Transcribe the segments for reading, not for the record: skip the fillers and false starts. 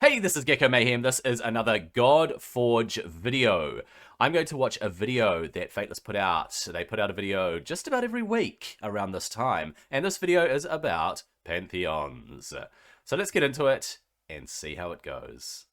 Hey, this is Gecko Mayhem. This is another Godforge video. I'm going to watch a video that Fateless put out. They put out a video just about every week around this time, and this video is about Pantheons. So let's get into it and see how it goes.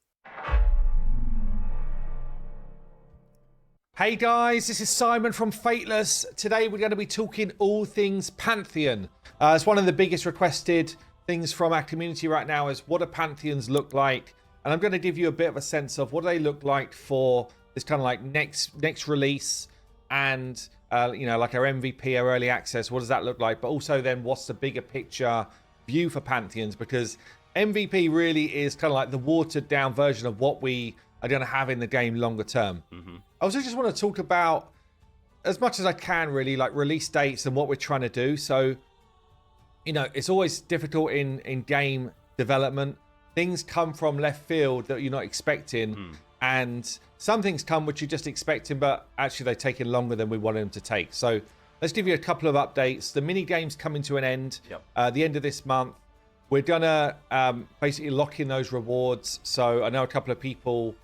Hey guys, this is Simon from Fateless. Today we're going to be talking all things Pantheon. It's one of the biggest requested things from our community right now is what do Pantheons look like? And I'm going to give you a bit of a sense of what do they look like for this kind of like next release and you know, like our MVP, our early access, what does that look like? But also then what's the bigger picture view for Pantheons? Because MVP really is kind of like the watered down version of what we are going to have in the game longer term. I also just want to talk about as much as I can really like release dates and what we're trying to do. So, you know, it's always difficult in game development. Things come from left field that you're not expecting. And some things come which you're just expecting, but actually they're taking longer than we wanted them to take. So let's give you a couple of updates. The mini game's coming to an end the end of this month. We're going to basically lock in those rewards. So I know a couple of people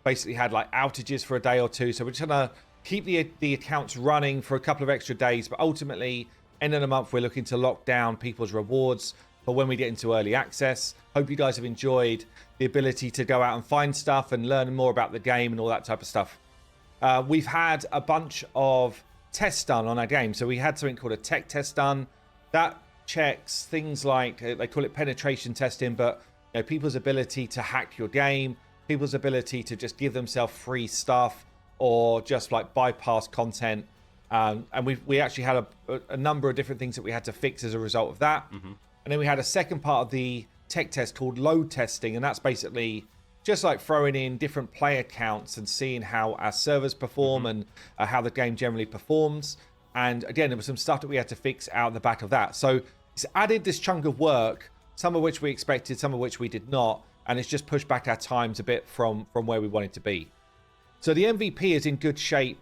basically had like outages for a day or two. So we're just going to keep the accounts running for a couple of extra days. But ultimately, end of the month, we're looking to lock down people's rewards for when we get into early access. Hope you guys have enjoyed the ability to go out and find stuff and learn more about the game and all that type of stuff. We've had a bunch of tests done on our game. So we had something called a tech test done. That checks things like, they call it penetration testing, but you know, people's ability to hack your game, people's ability to just give themselves free stuff or just like bypass content. And we actually had a number of different things that we had to fix as a result of that. And then we had a second part of the tech test called load testing. And that's basically just like throwing in different player counts and seeing how our servers perform and how the game generally performs. And again, there was some stuff that we had to fix out the back of that. So it's added this chunk of work, some of which we expected, some of which we did not. And it's just pushed back our times a bit from where we wanted to be. So the MVP is in good shape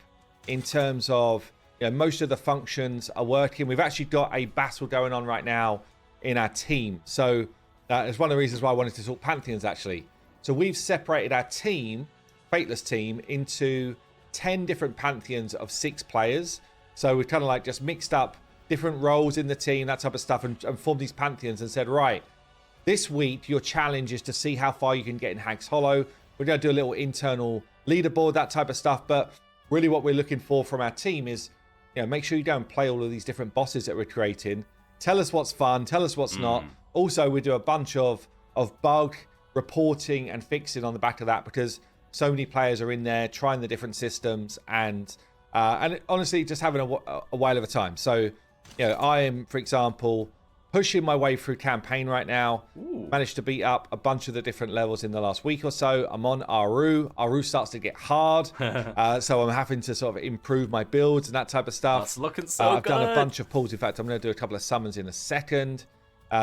in terms of, you know, most of the functions are working. We've actually got a battle going on right now in our team. So it's one of the reasons why I wanted to talk Pantheons actually. So we've separated our team, Fateless team, into 10 different Pantheons of 6 players. So we've kind of like just mixed up different roles in the team, that type of stuff, and formed these Pantheons and said, right, this week your challenge is to see how far you can get in Hag's Hollow. We're going to do a little internal leaderboard, that type of stuff. But really what we're looking for from our team is, you know, make sure you go and play all of these different bosses that we're creating. Tell us what's fun. Tell us what's not. Also, we do a bunch of bug reporting and fixing on the back of that because so many players are in there trying the different systems and honestly just having a while of a time. So, you know, I am, for example, pushing my way through campaign right now. Managed to beat up a bunch of the different levels in the last week or so. I'm on Aru. Aru starts to get hard. So I'm having to sort of improve my builds and that type of stuff. That's looking so I've good. done a bunch of pulls. In fact, I'm going to do a couple of summons in a second.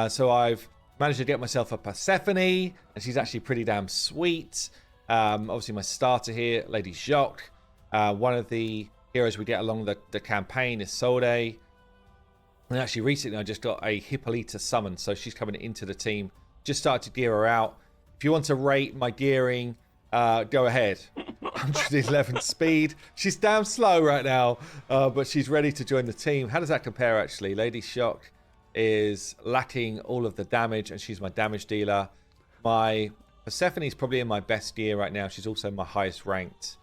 So I've managed to get myself a Persephone, and she's actually pretty damn sweet. Obviously, my starter here, Lady Jacques. One of the heroes we get along the campaign is Solde. And actually, recently, I just got a Hippolyta summon, so she's coming into the team. Just started to gear her out. If you want to rate my gearing, go ahead. 111 speed. She's damn slow right now, but she's ready to join the team. How does that compare, actually? Lady Shock is lacking all of the damage, and she's my damage dealer. My Persephone is probably in my best gear right now. She's also my highest ranked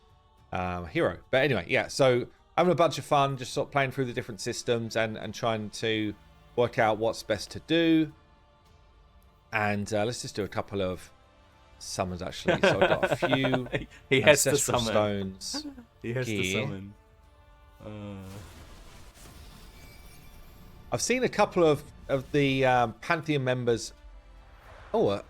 hero. But anyway, yeah, so having a bunch of fun, just sort of playing through the different systems and trying to work out what's best to do. And let's just do a couple of summons, actually. So I've got a few he has to ancestral summon. stones. He has to here. summon. I've seen a couple of the Pantheon members. Oh, a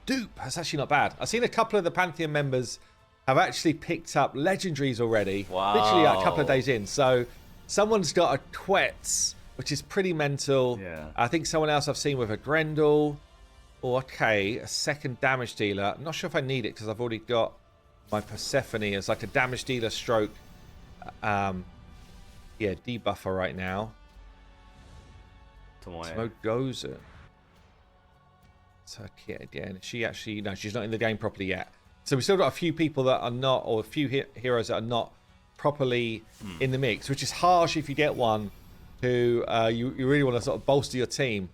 dupe. That's actually not bad. I've seen a couple of the Pantheon members have actually picked up legendaries already. Wow. Literally like a couple of days in. So someone's got a Quetz, which is pretty mental. Yeah. I think someone else I've seen with a Grendel. Oh, okay. A second damage dealer. I'm not sure if I need it because I've already got my Persephone as like a damage dealer stroke. Yeah, debuffer right now. Smoke goes. What's her kit again? Is she actually... No, she's not in the game properly yet. So we've still got a few people that are not, or a few heroes that are not properly in the mix, which is harsh if you get one who you really want to sort of bolster your team.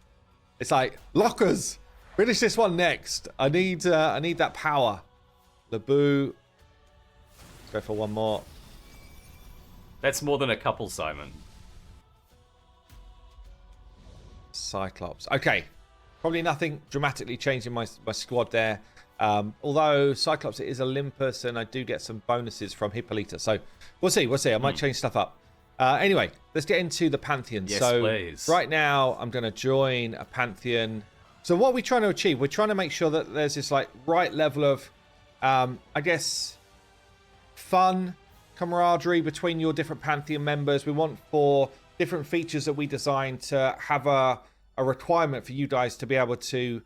It's like, lockers, finish this one next. I need that power. Labu. Let's go for one more. That's more than a couple, Simon. Cyclops. Okay. Probably nothing dramatically changing my squad there. Although Cyclops is Olympus, and I do get some bonuses from Hippolyta. So we'll see. I might change stuff up. Anyway, let's get into the Pantheons. Yes, so please. Right now, I'm going to join a Pantheon. So what are we trying to achieve? We're trying to make sure that there's this like right level of, I guess, fun, camaraderie between your different Pantheon members. We want for different features that we design to have a requirement for you guys to be able to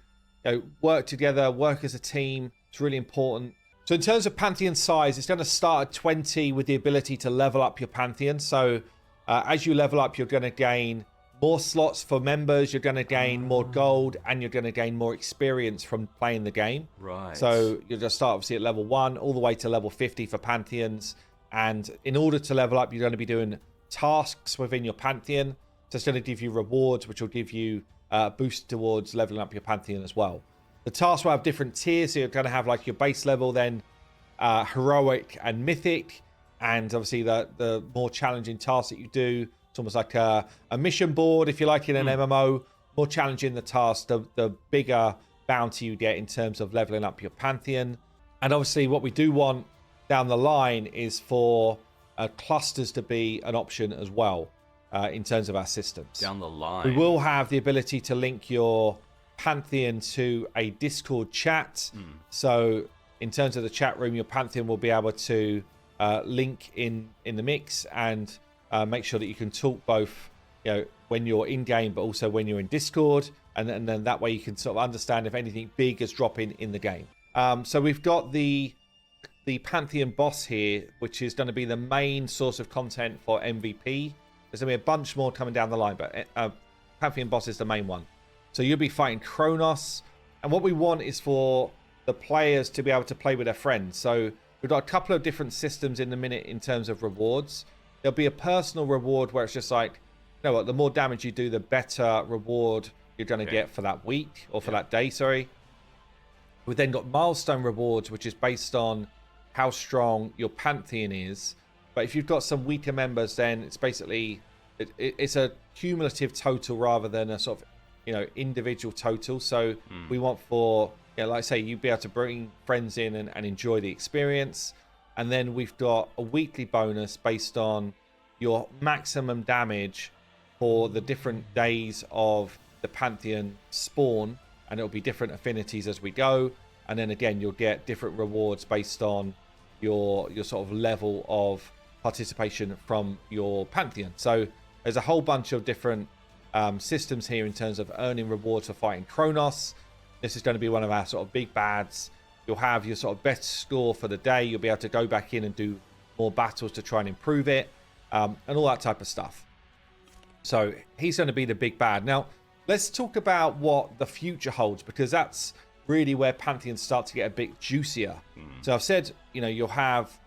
work together, work as a team. It's really important. So in terms of Pantheon size, it's going to start at 20 with the ability to level up your Pantheon. So as you level up, you're going to gain more slots for members, you're going to gain more gold, and you're going to gain more experience from playing the game. Right. So you'll just start obviously at level 1 all the way to level 50 for Pantheons. And in order to level up, you're going to be doing tasks within your Pantheon. So it's going to give you rewards, which will give you a boost towards leveling up your Pantheon as well. The tasks will have different tiers. So you're going to have like your base level, then heroic and mythic. And obviously the more challenging tasks that you do, it's almost like a mission board, if you like, in an MMO. More challenging the task, the bigger bounty you get in terms of leveling up your Pantheon. And obviously what we do want down the line is for clusters to be an option as well in terms of our systems. Down the line. We will have the ability to link your Pantheon to a Discord chat. So in terms of the chat room, your Pantheon will be able to link in the mix and make sure that you can talk both when you're in game, but also when you're in Discord, and then that way you can sort of understand if anything big is dropping in the game. So we've got the Pantheon boss here, which is going to be the main source of content for MVP. There's going to be a bunch more coming down the line, but Pantheon boss is the main one. So you'll be fighting Kronos, and what we want is for the players to be able to play with their friends. So we've got a couple of different systems in the minute in terms of rewards. There'll be a personal reward where it's just like, you know what, the more damage you do, the better reward you're going to get for that week, or for that day, sorry. We've then got milestone rewards, which is based on how strong your Pantheon is. But if you've got some weaker members, then it's basically, it's a cumulative total rather than a sort of, individual total. So we want for, like I say, you'd be able to bring friends in and enjoy the experience. And then we've got a weekly bonus based on your maximum damage for the different days of the Pantheon spawn. And it'll be different affinities as we go. And then again, you'll get different rewards based on your sort of level of participation from your Pantheon. So there's a whole bunch of different systems here in terms of earning rewards for fighting Kronos. This is going to be one of our sort of big bads. You'll have your sort of best score for the day. You'll be able to go back in and do more battles to try and improve it, and all that type of stuff. So he's going to be the big bad. Now, let's talk about what the future holds, because that's really where Pantheons start to get a bit juicier. So I've said, you'll have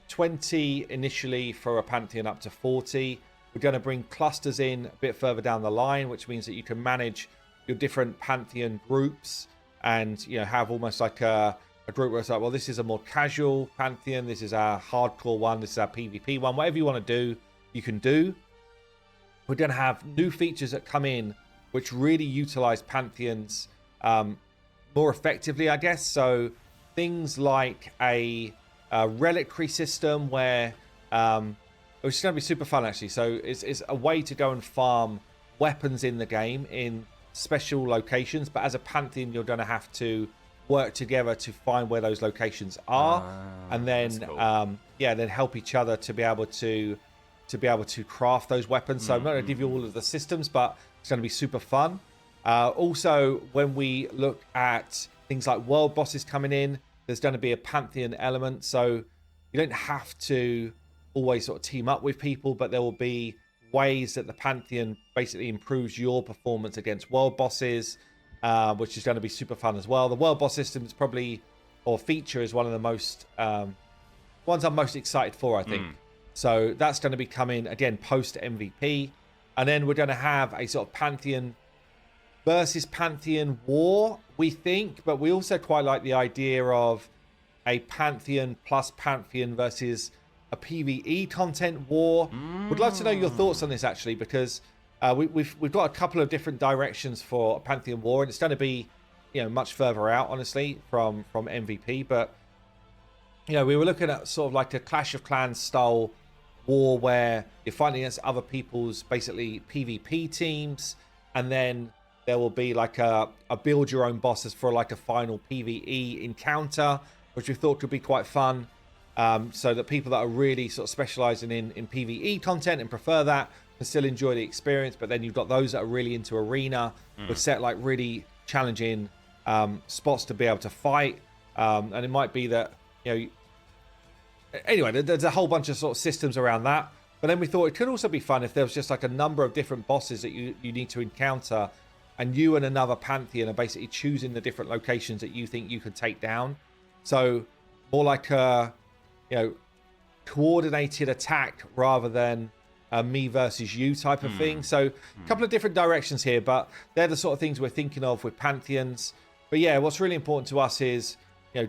20 initially for a Pantheon up to 40. We're going to bring clusters in a bit further down the line, which means that you can manage your different Pantheon groups and, have almost like a group where it's like, well, this is a more casual Pantheon. This is our hardcore one. This is our PvP one. Whatever you want to do, you can do. We're going to have new features that come in, which really utilize Pantheons more effectively, I guess. So things like a reliquary system where which is going to be super fun, actually. So it's a way to go and farm weapons in the game in special locations, but as a Pantheon, you're going to have to work together to find where those locations are, and then cool. Then help each other to be able to craft those weapons. So I'm not going to give you all of the systems, but it's going to be super fun. Also, when we look at things like world bosses coming in, there's going to be a Pantheon element, so you don't have to always sort of team up with people, but there will be ways that the Pantheon basically improves your performance against world bosses. which is going to be super fun as well. The world boss system is probably, or feature is one of the most ones I'm most excited for, I think. So that's going to be coming again post MVP, and then we're going to have a sort of Pantheon versus Pantheon war, we think, but we also quite like the idea of a Pantheon plus Pantheon versus a PvE content war. Would love to know your thoughts on this, actually, because we've got a couple of different directions for Pantheon war, and it's going to be, much further out, honestly, from MVP. But we were looking at sort of like a Clash of Clans style war where you're fighting against other people's basically PvP teams, and then there will be like a build your own bosses for like a final PvE encounter, which we thought could be quite fun. So that people that are really sort of specializing in PvE content and prefer that can still enjoy the experience. But then you've got those that are really into arena with set like really challenging spots to be able to fight. And it might be that, anyway, there's a whole bunch of sort of systems around that. But then we thought it could also be fun if there was just like a number of different bosses that you need to encounter, and you and another Pantheon are basically choosing the different locations that you think you could take down. So more like a, coordinated attack rather than a me versus you type of thing. So a couple of different directions here, but they're the sort of things we're thinking of with Pantheons. But yeah, what's really important to us is,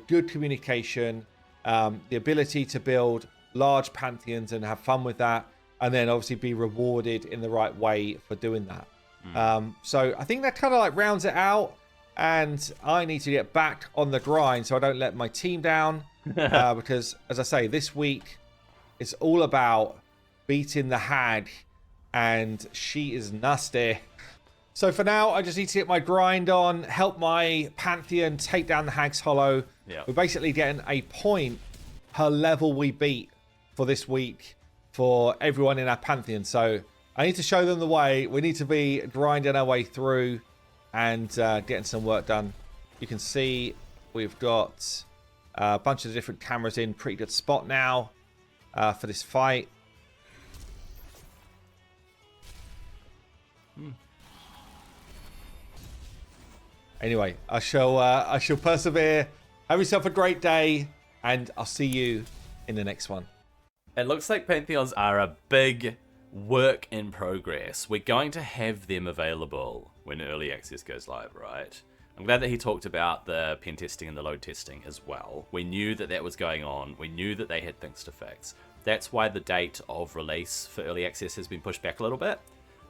good communication, the ability to build large Pantheons and have fun with that, and then obviously be rewarded in the right way for doing that. So I think that kind of like rounds it out, and I need to get back on the grind so I don't let my team down. Because, as I say, this week it's all about beating the hag, and she is nasty. So for now, I just need to get my grind on, help my Pantheon take down the hag's hollow. We're basically getting a point per level we beat for this week for everyone in our Pantheon. So I need to show them the way. We need to be grinding our way through and getting some work done. You can see we've got a bunch of different cameras in pretty good spot now for this fight. Anyway, I shall persevere. Have yourself a great day, and I'll see you in the next one. It looks like Pantheons are a big work in progress. We're going to have them available when early access goes live, right? I'm glad that he talked about the pen testing and the load testing as well. We knew that was going on. We knew that they had things to fix. That's why the date of release for early access has been pushed back a little bit.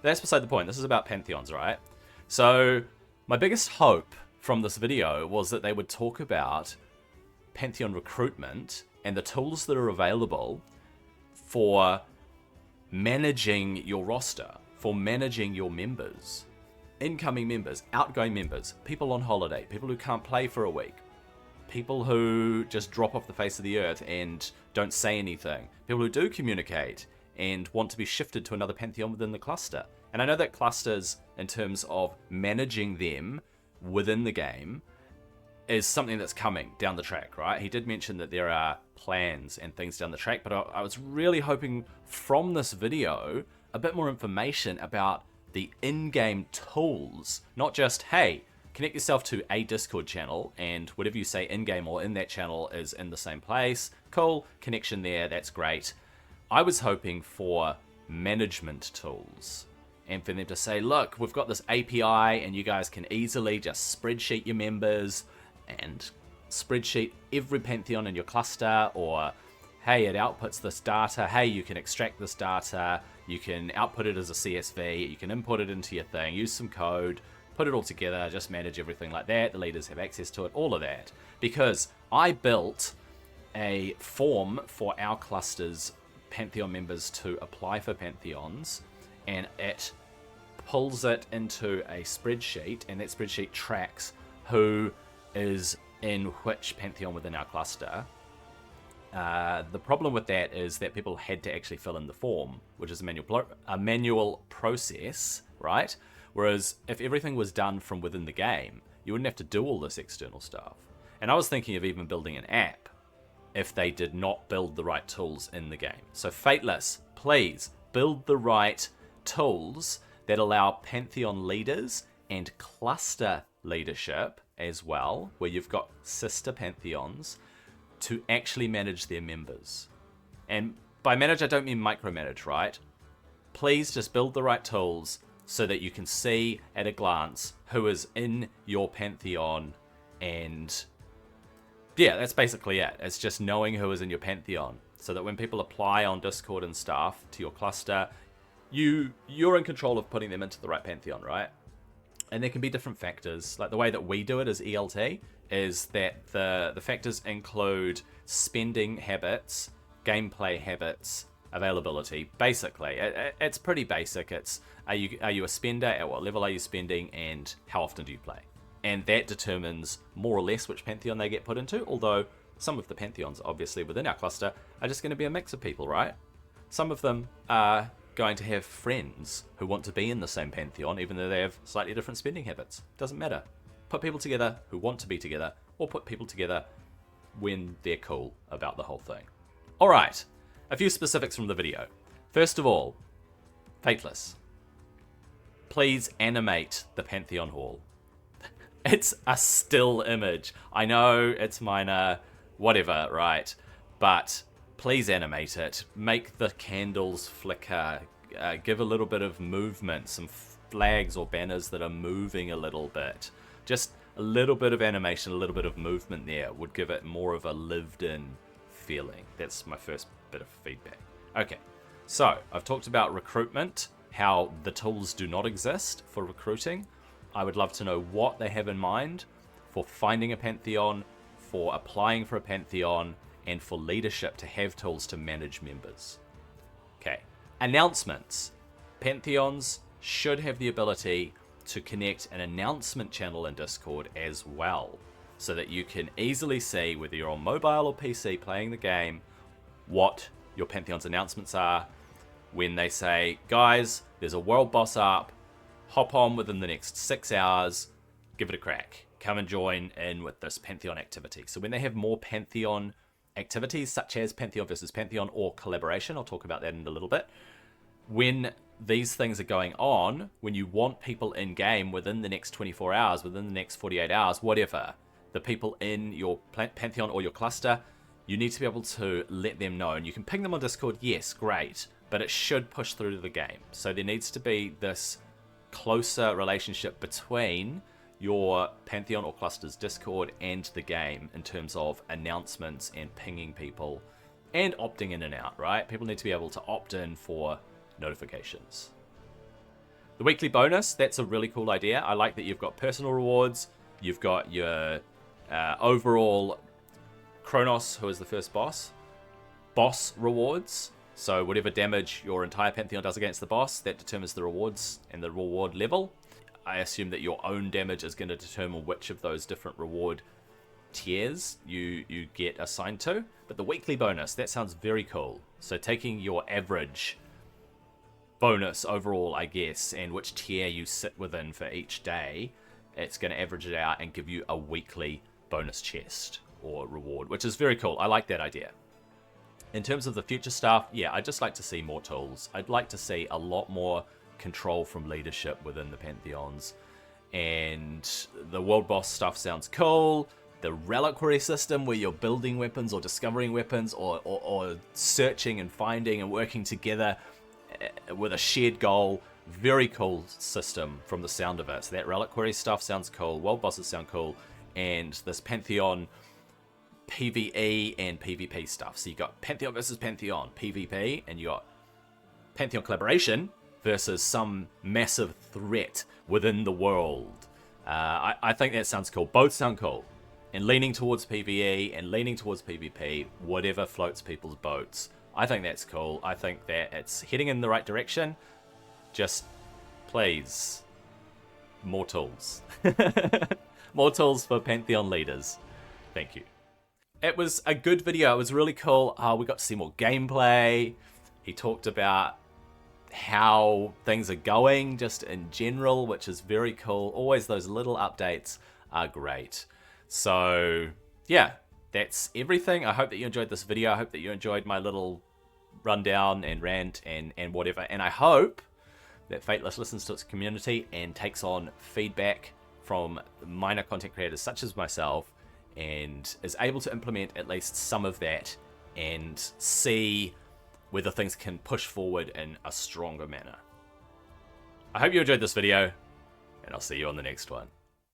That's beside the point. This is about Pantheons, right? So my biggest hope from this video was that they would talk about Pantheon recruitment and the tools that are available for managing your roster, for managing your members. Incoming members, outgoing members, people on holiday, people who can't play for a week, people who just drop off the face of the earth and don't say anything, people who do communicate and want to be shifted to another Pantheon within the cluster. And I know that clusters, in terms of managing them within the game, is something that's coming down the track, right? He did mention that there are plans and things down the track, but I was really hoping from this video a bit more information about the in-game tools, not just, hey, connect yourself to a Discord channel and whatever you say in-game or in that channel is in the same place. Cool, connection there, that's great. I was hoping for management tools and for them to say, look, we've got this API and you guys can easily just spreadsheet your members and spreadsheet every Pantheon in your cluster, or hey, it outputs this data, hey, you can extract this data, you can output it as a CSV, you can import it into your thing, use some code, put it all together, just manage everything like that, the leaders have access to it, all of that. Because I built a form for our cluster's Pantheon members to apply for Pantheons, and it pulls it into a spreadsheet, and that spreadsheet tracks who is in which Pantheon within our cluster. The problem with that is that people had to actually fill in the form, which is a manual process, right? Whereas if everything was done from within the game, you wouldn't have to do all this external stuff. And I was thinking of even building an app if they did not build the right tools in the game. So Fateless, please build the right tools that allow Pantheon leaders and cluster leadership as well, where you've got sister Pantheons, to actually manage their members. And by manage, I don't mean micromanage, right? Please just build the right tools so that you can see at a glance who is in your Pantheon. And yeah, that's basically it. It's just knowing who is in your Pantheon, so that when people apply on Discord and stuff to your cluster, you're in control of putting them into the right Pantheon, right? And there can be different factors. Like the way that we do it as ELT is that the factors include spending habits, gameplay habits, availability. Basically, it's pretty basic. It's are you a spender? At what level are you spending? And how often do you play? And that determines more or less which Pantheon they get put into. Although some of the Pantheons, obviously within our cluster, are just going to be a mix of people, right? Some of them are going to have friends who want to be in the same Pantheon, even though they have slightly different spending habits. Doesn't matter. Put people together who want to be together, or put people together when they're cool about the whole thing. Alright, a few specifics from the video. First of all, Fateless. Please animate the Pantheon Hall. It's a still image. I know it's minor, whatever, right? But please animate it. Make the candles flicker. Give a little bit of movement. Some flags or banners that are moving a little bit. Just a little bit of animation, a little bit of movement there would give it more of a lived-in feeling. That's my first bit of feedback. Okay, so I've talked about recruitment, how the tools do not exist for recruiting. I would love to know what they have in mind for finding a Pantheon, for applying for a Pantheon, and for leadership to have tools to manage members. Okay, announcements. Pantheons should have the ability to connect an announcement channel in Discord as well, so that you can easily see whether you're on mobile or PC playing the game, what your Pantheon's announcements are. When they say, guys, there's a world boss up, hop on within the next 6 hours, give it a crack. Come and join in with this Pantheon activity. So when they have more Pantheon activities, such as Pantheon versus Pantheon or collaboration, I'll talk about that in a little bit. When these things are going on, when you want people in game within the next 24 hours, within the next 48 hours, whatever, the people in your Pantheon or your cluster, you need to be able to let them know. And you can ping them on Discord, yes, great, but it should push through to the game. So there needs to be this closer relationship between your Pantheon or cluster's Discord and the game in terms of announcements and pinging people and opting in and out, right? People need to be able to opt in for notifications. The weekly bonus, that's a really cool idea. I like that you've got personal rewards, you've got your overall Kronos, who is the first boss rewards. So whatever damage your entire Pantheon does against the boss, that determines the rewards and the reward level. I assume that your own damage is going to determine which of those different reward tiers you get assigned to. But the weekly bonus, that sounds very cool. So taking your average bonus overall, I guess, and which tier you sit within for each day, it's going to average it out and give you a weekly bonus chest or reward, which is very cool. I like that idea. In terms of the future stuff, yeah, I'd just like to see more tools. I'd like to see a lot more control from leadership within the Pantheons. And the world boss stuff sounds cool. The reliquary system where you're building weapons or discovering weapons or searching and finding and working together with a shared goal. Very cool system from the sound of it. So that reliquary stuff sounds cool. World bosses sound cool. And this Pantheon PvE and PvP stuff. So you got Pantheon versus Pantheon PvP, and you got Pantheon collaboration versus some massive threat within the world. I think that sounds cool. Both sound cool. And leaning towards PvE and leaning towards PvP, whatever floats people's boats. I think that's cool. I think that it's heading in the right direction. Just, please, more tools. More tools for Pantheon leaders. Thank you. It was a good video. It was really cool. We got to see more gameplay. He talked about how things are going just in general, which is very cool. Always those little updates are great. So yeah, that's everything. I hope that you enjoyed this video. I hope that you enjoyed my little rundown and rant and whatever. And I hope that Fateless listens to its community and takes on feedback from minor content creators such as myself and is able to implement at least some of that and see whether things can push forward in a stronger manner. I hope you enjoyed this video, and I'll see you on the next one.